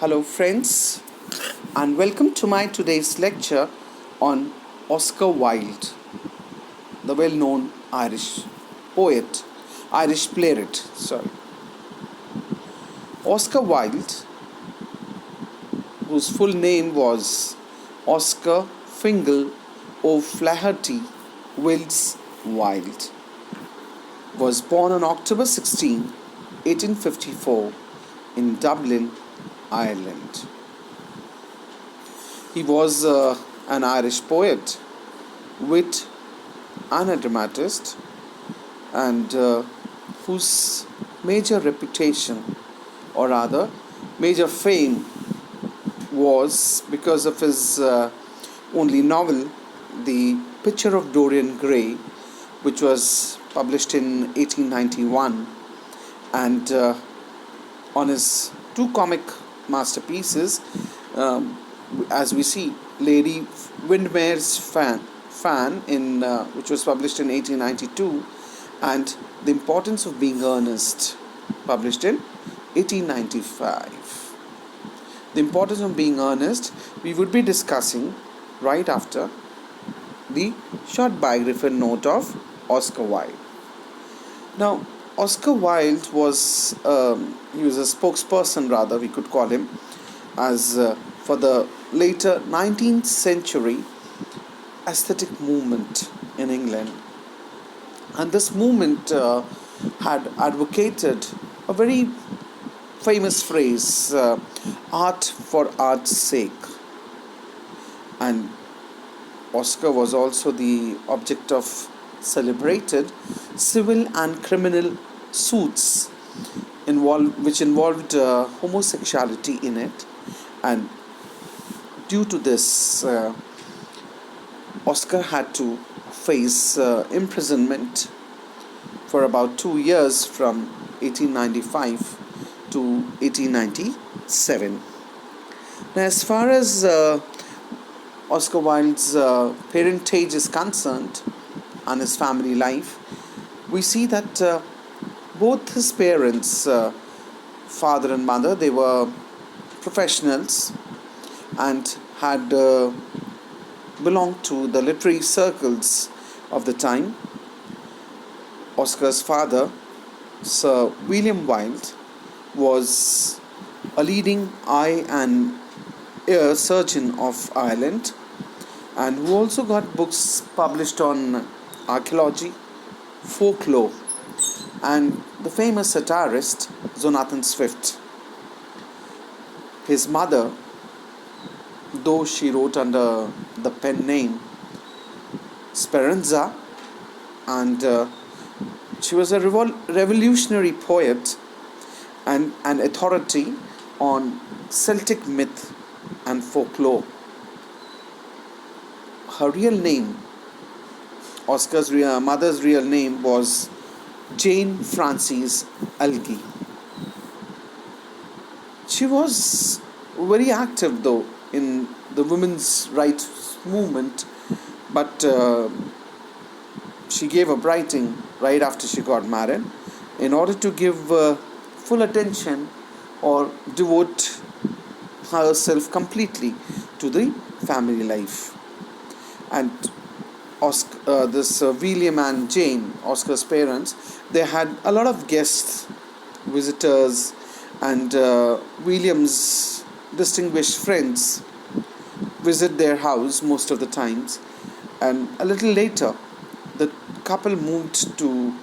Hello, friends, and welcome to my today's lecture on Oscar Wilde, the well known Irish playwright. Oscar Wilde, whose full name was Oscar Fingal O'Flaherty Wills Wilde, was born on October 16, 1854, in Dublin, Ireland. He was an Irish poet, wit, and a dramatist, and whose major reputation, or rather major fame, was because of his only novel, The Picture of Dorian Gray, which was published in 1891, and on his two comic masterpieces, as we see, Lady Windermere's Fan, in which was published in 1892, and The Importance of Being Earnest, published in 1895. The Importance of Being Earnest we would be discussing right after the short biographical note of Oscar Wilde. Now, Oscar Wilde was he was a spokesperson, rather we could call him, as for the later 19th century aesthetic movement in England, and this movement had advocated a very famous phrase, art for art's sake, and Oscar was also the object of celebrated civil and criminal suits which involved homosexuality in it, and due to this Oscar had to face imprisonment for about 2 years from 1895 to 1897. Now, as far as Oscar Wilde's parentage is concerned and his family life, we see that both his parents, father and mother, they were professionals and had belonged to the literary circles of the time. Oscar's father, Sir William Wilde, was a leading eye and ear surgeon of Ireland, and who also got books published on archaeology, folklore, and the famous satirist Jonathan Swift. His mother, though she wrote under the pen name Speranza, and she was a revolutionary poet and an authority on Celtic myth and folklore. Her real name, Oscar's mother's real name, was Jane Frances Algie. She was very active, though, in the women's rights movement, but she gave up writing right after she got married in order to give full attention or devote herself completely to the family life. And William and Jane, Oscar's parents, they had a lot of guests, visitors, and William's distinguished friends visit their house most of the times. And a little later, the couple moved to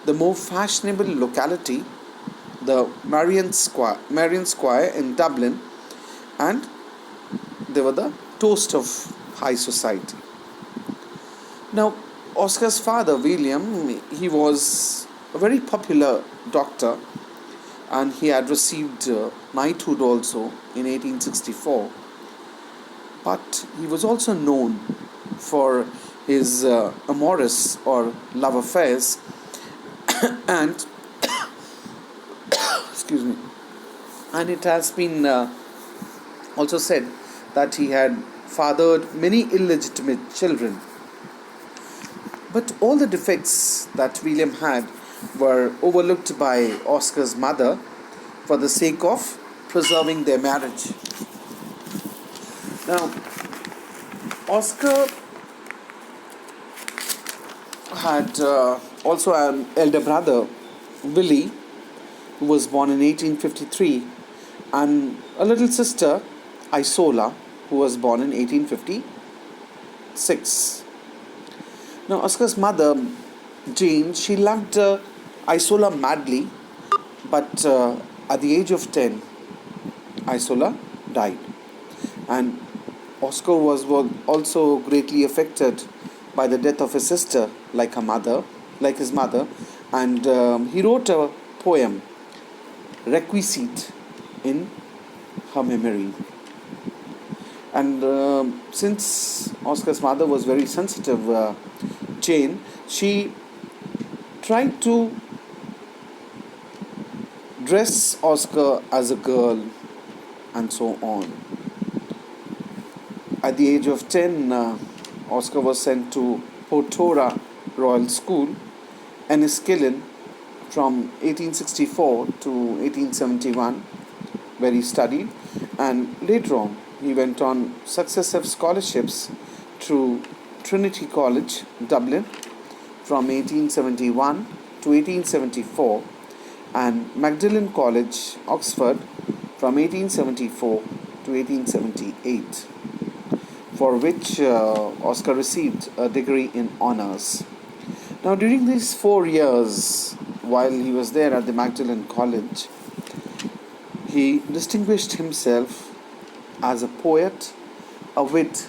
the more fashionable locality, the Marion Square in Dublin, and they were the toast of high society. Now, Oscar's father, William, he was a very popular doctor, and he had received knighthood also in 1864. But he was also known for his amorous or love affairs, and excuse me, and it has been also said that he had fathered many illegitimate children. But all the defects that William had were overlooked by Oscar's mother for the sake of preserving their marriage. Now, Oscar had also an elder brother, Willie, who was born in 1853, and a little sister, Isola, who was born in 1856. Now, Oscar's mother, Jane, she loved Isola madly, but at the age of 10, Isola died. And Oscar was also greatly affected by the death of his sister, like his mother, and he wrote a poem, Requisite, in her memory. And since Oscar's mother was very sensitive, Jane, she tried to dress Oscar as a girl and so on. At the age of 10, Oscar was sent to Portora Royal School, Enniskillen, from 1864 to 1871, where he studied, and later on he went on successive scholarships through Trinity College, Dublin, from 1871 to 1874, and Magdalen College, Oxford, from 1874 to 1878, for which Oscar received a degree in honors. Now, during these 4 years, while he was there at the Magdalen College, he distinguished himself as a poet, a wit,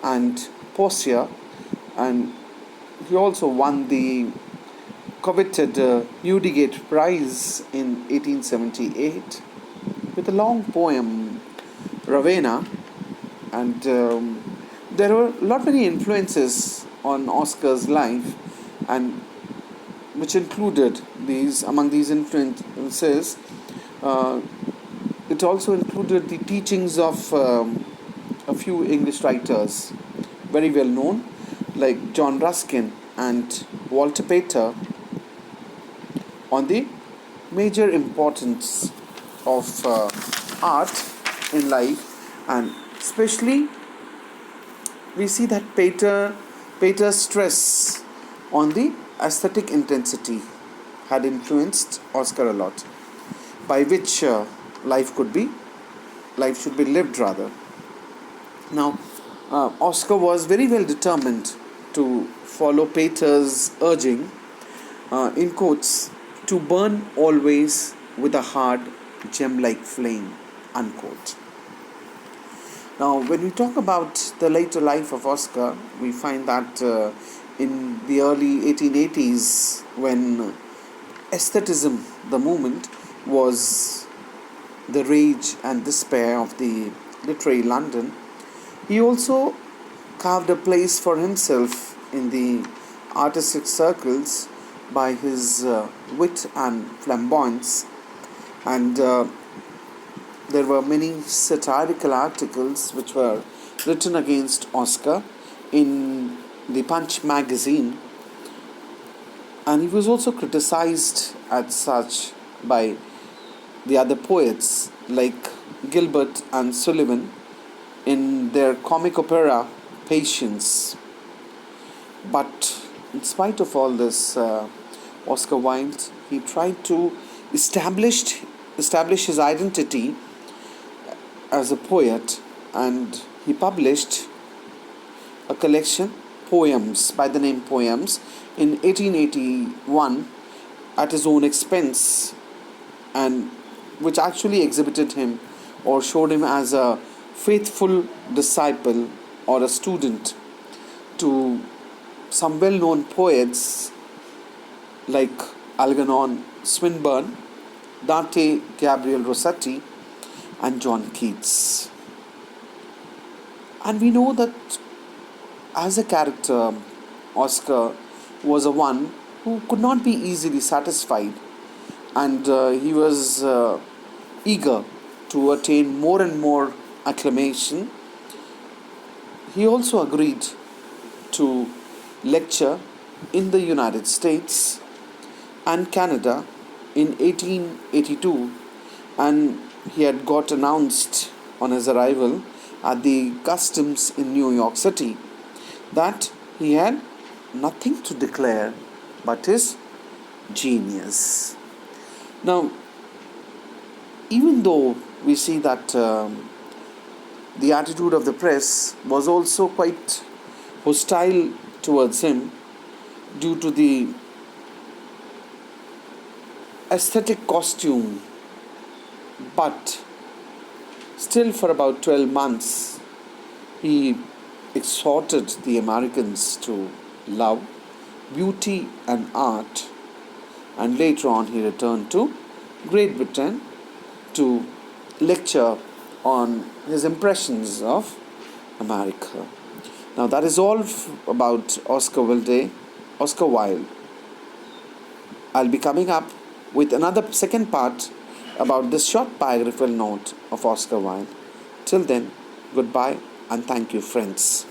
and poseur, and he also won the coveted Newdigate Prize in 1878 with a long poem, Ravenna. And there were a lot many influences on Oscar's life, and which included among these influences, it also included the teachings of a few English writers very well known, like John Ruskin and Walter Pater, on the major importance of art in life. And especially we see that Pater's stress on the aesthetic intensity had influenced Oscar a lot, by which life should be lived rather. Now, Oscar was very well determined to follow Pater's urging, in quotes, to burn always with a hard gem-like flame, unquote. Now, when we talk about the later life of Oscar, we find that in the early 1880s, when aestheticism, the movement, was the rage and despair of the literary London, he also carved a place for himself in the artistic circles by his wit and flamboyance, and there were many satirical articles which were written against Oscar in the Punch magazine, and he was also criticized as such by the other poets like Gilbert and Sullivan in their comic opera Patience. But in spite of all this, Oscar Wilde, he tried to establish his identity as a poet, and he published a collection, poems, by the name Poems, in 1881 at his own expense, and which actually exhibited him or showed him as a faithful disciple or a student to some well-known poets like Algernon Swinburne, Dante Gabriel Rossetti, and John Keats. And we know that as a character, Oscar was a one who could not be easily satisfied, and he was eager to attain more and more acclamation. He also agreed to lecture in the United States and Canada in 1882, and he had got announced on his arrival at the customs in New York City that he had nothing to declare but his genius. Now, even though we see that the attitude of the press was also quite hostile towards him due to the aesthetic costume, but still for about 12 months he exhorted the Americans to love beauty and art, and later on he returned to Great Britain to lecture on his impressions of America. Now that is all about Oscar Wilde. I'll be coming up with another second part about this short biographical note of Oscar Wilde. Till then, goodbye and thank you, friends.